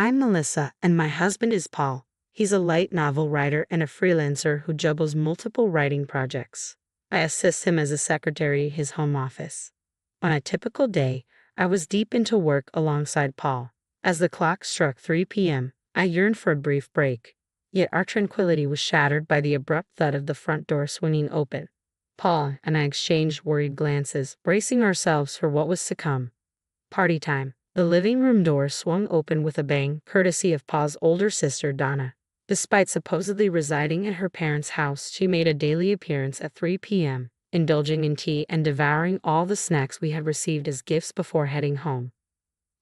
I'm Melissa, and my husband is Paul. He's a light novel writer and a freelancer who juggles multiple writing projects. I assist him as a secretary in his home office. On a typical day, I was deep into work alongside Paul. As the clock struck 3 p.m., I yearned for a brief break. Yet our tranquility was shattered by the abrupt thud of the front door swinging open. Paul and I exchanged worried glances, bracing ourselves for what was to come. Party time. The living room door swung open with a bang, courtesy of Paul's older sister, Donna. Despite supposedly residing at her parents' house, she made a daily appearance at 3 p.m., indulging in tea and devouring all the snacks we had received as gifts before heading home.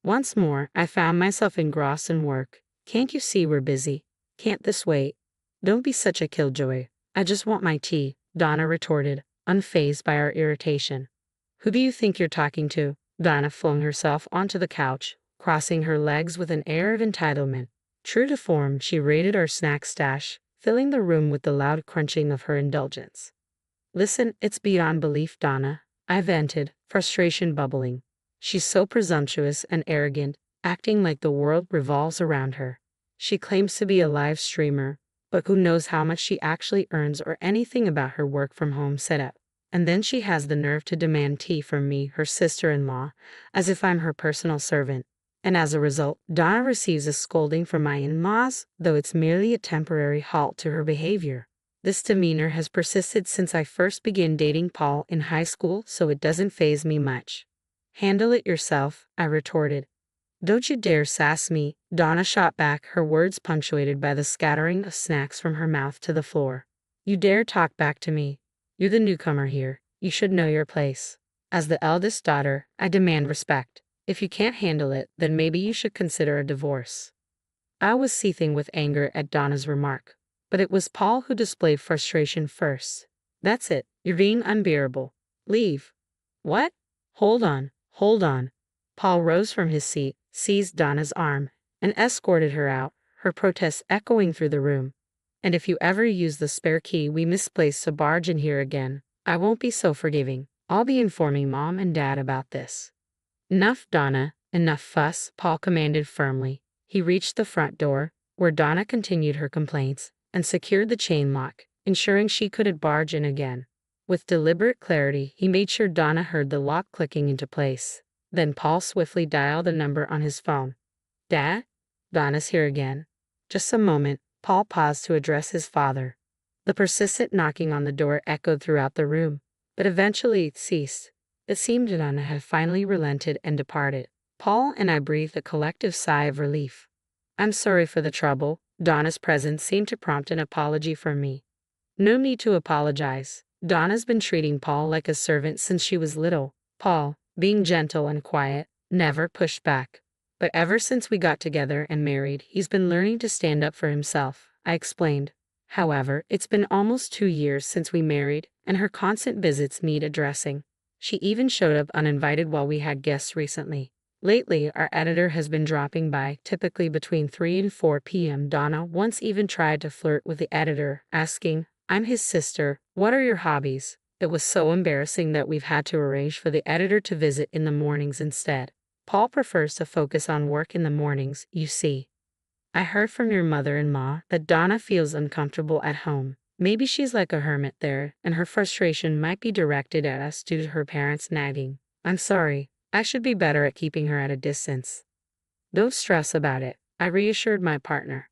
Once more, I found myself engrossed in work. Can't you see we're busy? Can't this wait? Don't be such a killjoy. I just want my tea, Donna retorted, unfazed by our irritation. Who do you think you're talking to? Donna flung herself onto the couch, crossing her legs with an air of entitlement. True to form, she raided our snack stash, filling the room with the loud crunching of her indulgence. Listen, it's beyond belief, Donna, I vented, frustration bubbling. She's so presumptuous and arrogant, acting like the world revolves around her. She claims to be a live streamer, but who knows how much she actually earns or anything about her work-from-home setup. And then she has the nerve to demand tea from me, her sister-in-law, as if I'm her personal servant. And as a result, Donna receives a scolding from my in-laws, though it's merely a temporary halt to her behavior. This demeanor has persisted since I first began dating Paul in high school, so it doesn't faze me much. Handle it yourself, I retorted. Don't you dare sass me, Donna shot back, her words punctuated by the scattering of snacks from her mouth to the floor. You dare talk back to me? You're the newcomer here. You should know your place. As the eldest daughter, I demand respect. If you can't handle it, then maybe you should consider a divorce. I was seething with anger at Donna's remark, but it was Paul who displayed frustration first. That's it. You're being unbearable. Leave. What? Hold on. Paul rose from his seat, seized Donna's arm, and escorted her out, her protests echoing through the room. And if you ever use the spare key we misplaced to barge in here again, I won't be so forgiving. I'll be informing Mom and Dad about this. Enough, Donna, enough fuss, Paul commanded firmly. He reached the front door, where Donna continued her complaints, and secured the chain lock, ensuring she couldn't barge in again. With deliberate clarity, he made sure Donna heard the lock clicking into place. Then Paul swiftly dialed a number on his phone. Dad? Donna's here again. Just a moment. Paul paused to address his father. The persistent knocking on the door echoed throughout the room, but eventually it ceased. It seemed Donna had finally relented and departed. Paul and I breathed a collective sigh of relief. I'm sorry for the trouble. Donna's presence seemed to prompt an apology from me. No need to apologize. Donna's been treating Paul like a servant since she was little. Paul, being gentle and quiet, never pushed back. But ever since we got together and married, he's been learning to stand up for himself, I explained. However, it's been almost 2 years since we married, and her constant visits need addressing. She even showed up uninvited while we had guests recently. Lately, our editor has been dropping by, typically between 3 and 4 p.m. Donna once even tried to flirt with the editor, asking, I'm his sister, what are your hobbies? It was so embarrassing that we've had to arrange for the editor to visit in the mornings instead. Paul prefers to focus on work in the mornings, you see. I heard from your mother-in-law that Donna feels uncomfortable at home. Maybe she's like a hermit there, and her frustration might be directed at us due to her parents nagging. I'm sorry. I should be better at keeping her at a distance. Don't stress about it, I reassured my partner.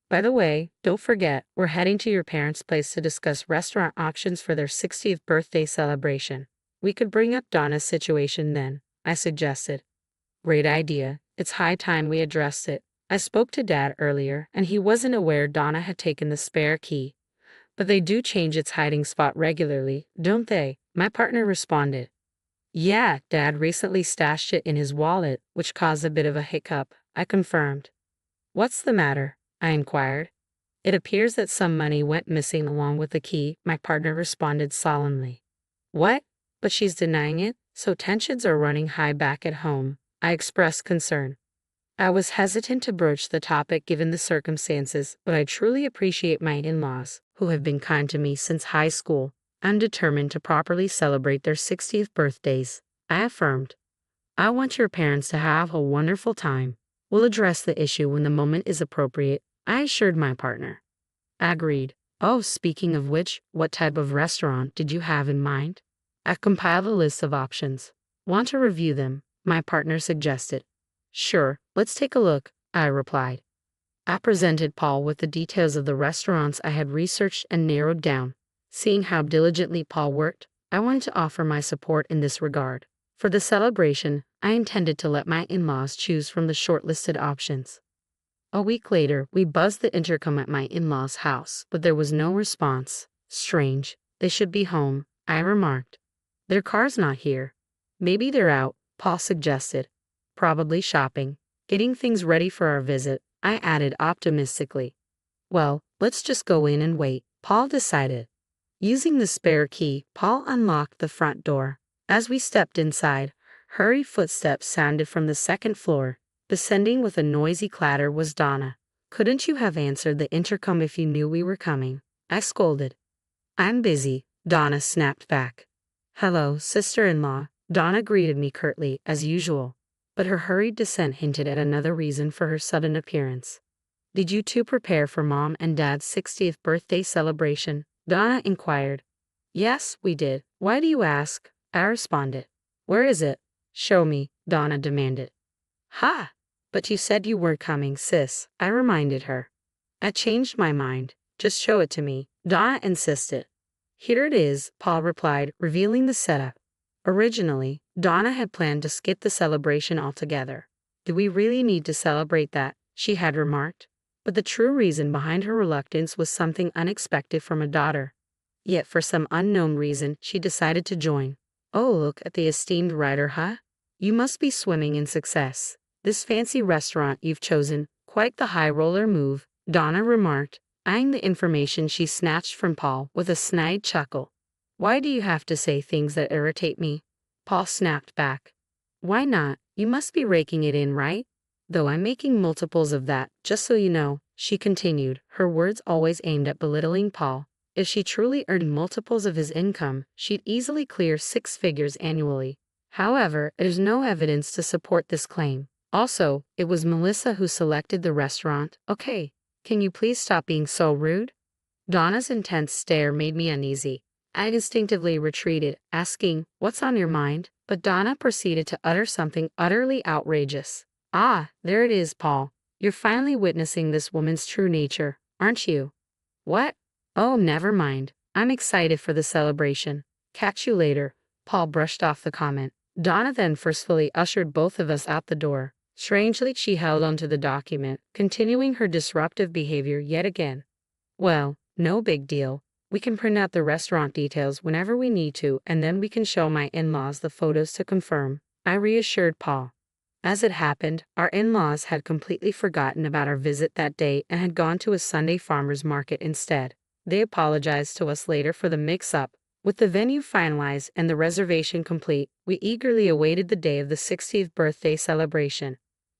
By the way, don't forget, we're heading to your parents' place to discuss restaurant options for their 60th birthday celebration. We could bring up Donna's situation then, I suggested. Great idea. It's high time we addressed it. I spoke to Dad earlier, and he wasn't aware Donna had taken the spare key. But they do change its hiding spot regularly, don't they? My partner responded. Yeah, Dad recently stashed it in his wallet, which caused a bit of a hiccup, I confirmed. What's the matter? I inquired. It appears that some money went missing along with the key, my partner responded solemnly. What? But she's denying it, so tensions are running high back at home. I expressed concern. I was hesitant to broach the topic given the circumstances, but I truly appreciate my in-laws, who have been kind to me since high school. I'm determined to properly celebrate their 60th birthdays, I affirmed. I want your parents to have a wonderful time. We'll address the issue when the moment is appropriate, I assured my partner. Agreed. Oh, speaking of which, what type of restaurant did you have in mind? I compiled a list of options. Want to review them? My partner suggested. Sure, let's take a look, I replied. I presented Paul with the details of the restaurants I had researched and narrowed down. Seeing how diligently Paul worked, I wanted to offer my support in this regard. For the celebration, I intended to let my in-laws choose from the shortlisted options. A week later, we buzzed the intercom at my in-laws' house, but there was no response. Strange. They should be home, I remarked. Their car's not here. Maybe they're out, Paul suggested. Probably shopping. Getting things ready for our visit, I added optimistically. Well, let's just go in and wait, Paul decided. Using the spare key, Paul unlocked the front door. As we stepped inside, hurried footsteps sounded from the second floor. Descending with a noisy clatter was Donna. Couldn't you have answered the intercom if you knew we were coming? I scolded. I'm busy, Donna snapped back. Hello, sister-in-law, Donna greeted me curtly, as usual. But her hurried descent hinted at another reason for her sudden appearance. Did you two prepare for Mom and Dad's 60th birthday celebration? Donna inquired. Yes, we did. Why do you ask? I responded. Where is it? Show me, Donna demanded. Ha! But you said you weren't coming, sis, I reminded her. I changed my mind. Just show it to me, Donna insisted. Here it is, Paul replied, revealing the setup. Originally, Donna had planned to skip the celebration altogether. Do we really need to celebrate that? She had remarked. But the true reason behind her reluctance was something unexpected from a daughter. Yet for some unknown reason, she decided to join. Oh, look at the esteemed writer, huh? You must be swimming in success. This fancy restaurant you've chosen, quite the high roller move, Donna remarked, eyeing the information she snatched from Paul with a snide chuckle. Why do you have to say things that irritate me? Paul snapped back. Why not? You must be raking it in, right? Though I'm making multiples of that, just so you know, she continued, her words always aimed at belittling Paul. If she truly earned multiples of his income, she'd easily clear 6 figures annually. However, there's no evidence to support this claim. Also, it was Melissa who selected the restaurant. Okay, can you please stop being so rude? Donna's intense stare made me uneasy. I instinctively retreated, asking, what's on your mind? But Donna proceeded to utter something utterly outrageous. Ah, there it is, Paul. You're finally witnessing this woman's true nature, aren't you? What? Oh, never mind. I'm excited for the celebration. Catch you later. Paul brushed off the comment. Donna then forcefully ushered both of us out the door. Strangely, she held onto the document, continuing her disruptive behavior yet again. Well, no big deal. We can print out the restaurant details whenever we need to, and then we can show my in-laws the photos to confirm, I reassured Paul. As it happened, our in-laws had completely forgotten about our visit that day and had gone to a Sunday farmers market instead. They apologized to us later for the mix-up. With the venue finalized and the reservation complete, we eagerly awaited the day of the 60th birthday celebration.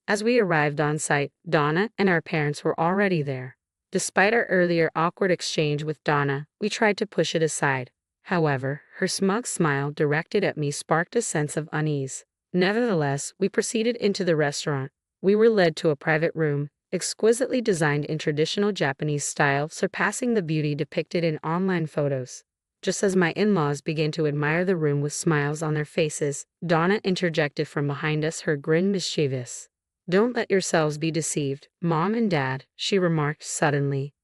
As we arrived on site, Donna and our parents were already there. Despite our earlier awkward exchange with Donna, we tried to push it aside. However, her smug smile directed at me sparked a sense of unease. Nevertheless, we proceeded into the restaurant. We were led to a private room, exquisitely designed in traditional Japanese style, surpassing the beauty depicted in online photos. Just as my in-laws began to admire the room with smiles on their faces, Donna interjected from behind us, her grin mischievous. Don't let yourselves be deceived, Mom and Dad, she remarked suddenly.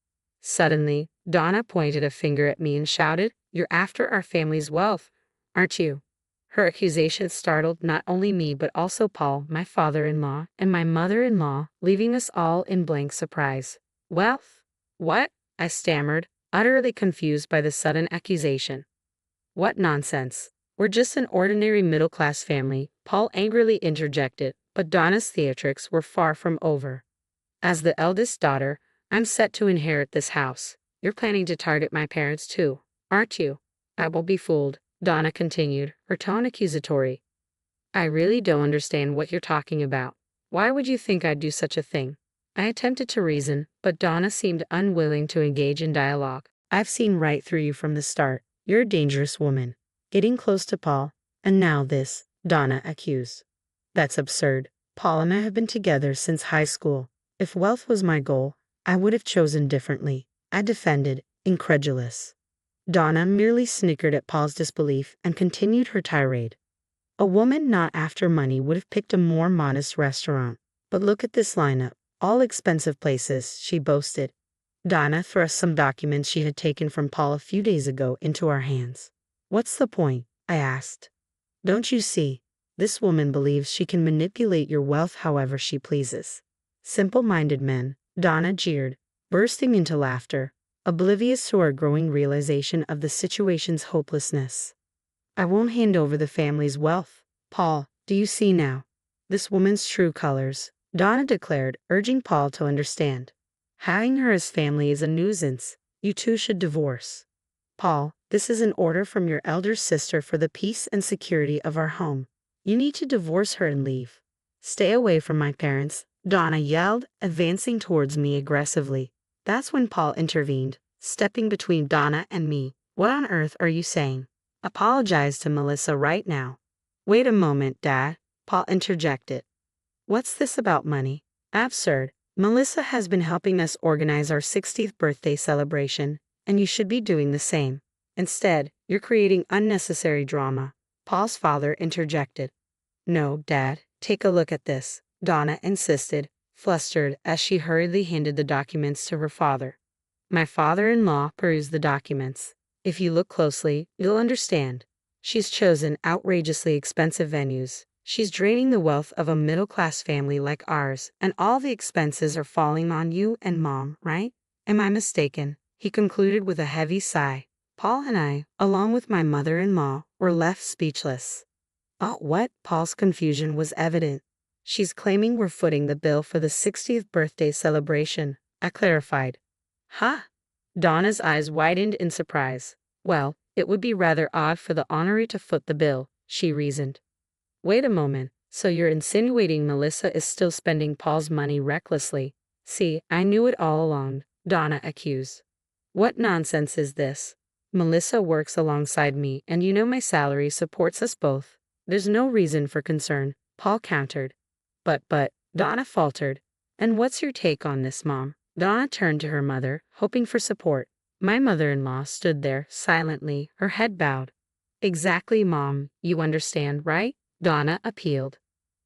Suddenly, Donna pointed a finger at me and shouted, You're after our family's wealth, aren't you? Her accusation startled not only me but also Paul, my father-in-law, and my mother-in-law, leaving us all in blank surprise. Wealth? What? I stammered, utterly confused by the sudden accusation. What nonsense. We're just an ordinary middle-class family, Paul angrily interjected, but Donna's theatrics were far from over. As the eldest daughter, I'm set to inherit this house. You're planning to target my parents too, aren't you? I won't be fooled, Donna continued, her tone accusatory. I really don't understand what you're talking about. Why would you think I'd do such a thing? I attempted to reason, but Donna seemed unwilling to engage in dialogue. I've seen right through you from the start. You're a dangerous woman. Getting close to Paul, and now this, Donna accused. That's absurd. Paul and I have been together since high school. If wealth was my goal, I would have chosen differently, I defended, incredulous. Donna merely snickered at Paul's disbelief and continued her tirade. A woman not after money would have picked a more modest restaurant. But look at this lineup. All expensive places, she boasted. Donna thrust some documents she had taken from Paul a few days ago into our hands. What's the point? I asked. Don't you see? This woman believes she can manipulate your wealth however she pleases. Simple-minded men, Donna jeered, bursting into laughter, oblivious to our growing realization of the situation's hopelessness. I won't hand over the family's wealth. Paul, do you see now? This woman's true colors, Donna declared, urging Paul to understand. Having her as family is a nuisance. You two should divorce. Paul, this is an order from your elder sister for the peace and security of our home. You need to divorce her and leave. Stay away from my parents, Donna yelled, advancing towards me aggressively. That's when Paul intervened, stepping between Donna and me. What on earth are you saying? Apologize to Melissa right now. Wait a moment, Dad, Paul interjected. What's this about money? Absurd. Melissa has been helping us organize our 60th birthday celebration, and you should be doing the same. Instead, you're creating unnecessary drama, Paul's father interjected. No, Dad, take a look at this, Donna insisted, flustered as she hurriedly handed the documents to her father. My father-in-law perused the documents. If you look closely, you'll understand. She's chosen outrageously expensive venues. She's draining the wealth of a middle-class family like ours, and all the expenses are falling on you and Mom, right? Am I mistaken? He concluded with a heavy sigh. Paul and I, along with my mother-in-law, were left speechless. Oh, what? Paul's confusion was evident. She's claiming we're footing the bill for the 60th birthday celebration, I clarified. Huh? Donna's eyes widened in surprise. Well, it would be rather odd for the honoree to foot the bill, she reasoned. Wait a moment, so you're insinuating Melissa is still spending Paul's money recklessly? See, I knew it all along, Donna accused. What nonsense is this? Melissa works alongside me and you know my salary supports us both. There's no reason for concern, Paul countered. But, Donna faltered. And what's your take on this, Mom? Donna turned to her mother, hoping for support. My mother-in-law stood there, silently, her head bowed. Exactly, Mom, you understand, right? Donna appealed.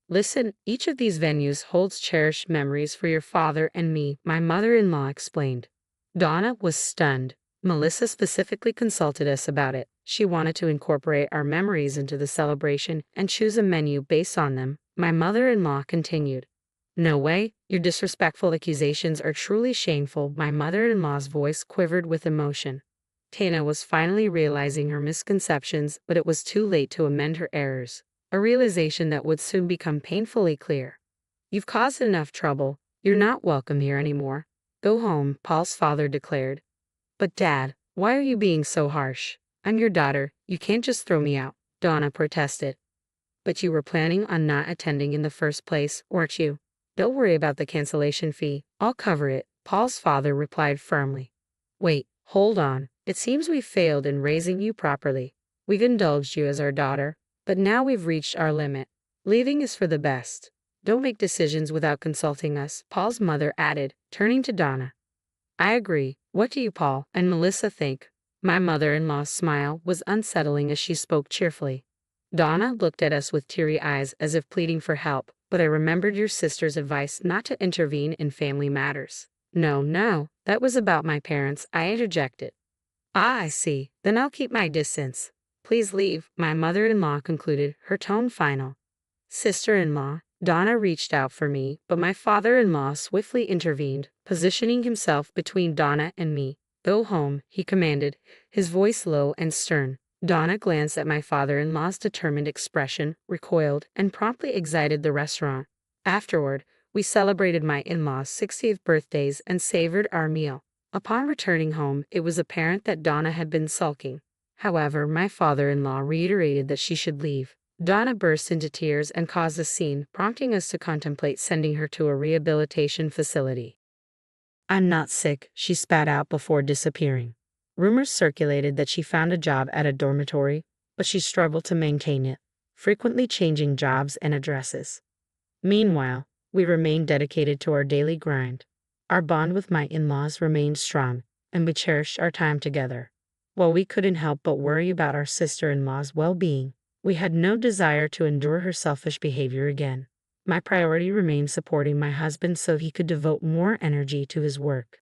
Listen, each of these venues holds cherished memories for your father and me, my mother-in-law explained. Donna was stunned. Melissa specifically consulted us about it. She wanted to incorporate our memories into the celebration and choose a menu based on them, my mother-in-law continued. No way, your disrespectful accusations are truly shameful. My mother-in-law's voice quivered with emotion. Tana was finally realizing her misconceptions, but it was too late to amend her errors. A realization that would soon become painfully clear. You've caused enough trouble. You're not welcome here anymore. Go home, Paul's father declared. But Dad, why are you being so harsh? I'm your daughter. You can't just throw me out, Donna protested. But you were planning on not attending in the first place, weren't you? Don't worry about the cancellation fee. I'll cover it, Paul's father replied firmly. Wait, hold on. It seems we've failed in raising you properly. We've indulged you as our daughter, but now we've reached our limit. Leaving is for the best. Don't make decisions without consulting us, Paul's mother added, turning to Donna. I agree. What do you, Paul, and Melissa think? My mother-in-law's smile was unsettling as she spoke cheerfully. Donna looked at us with teary eyes as if pleading for help, but I remembered your sister's advice not to intervene in family matters. No, that was about my parents, I interjected. Ah, I see. Then I'll keep my distance. Please leave, my mother-in-law concluded, her tone final. Sister-in-law, Donna reached out for me, but my father-in-law swiftly intervened, positioning himself between Donna and me. Go home, he commanded, his voice low and stern. Donna glanced at my father-in-law's determined expression, recoiled, and promptly exited the restaurant. Afterward, we celebrated my in-laws' 60th birthdays and savored our meal. Upon returning home, it was apparent that Donna had been sulking. However, my father-in-law reiterated that she should leave. Donna burst into tears and caused a scene, prompting us to contemplate sending her to a rehabilitation facility. I'm not sick, she spat out before disappearing. Rumors circulated that she found a job at a dormitory, but she struggled to maintain it, frequently changing jobs and addresses. Meanwhile, we remained dedicated to our daily grind. Our bond with my in-laws remained strong, and we cherished our time together. While we couldn't help but worry about our sister-in-law's well-being, we had no desire to endure her selfish behavior again. My priority remained supporting my husband so he could devote more energy to his work.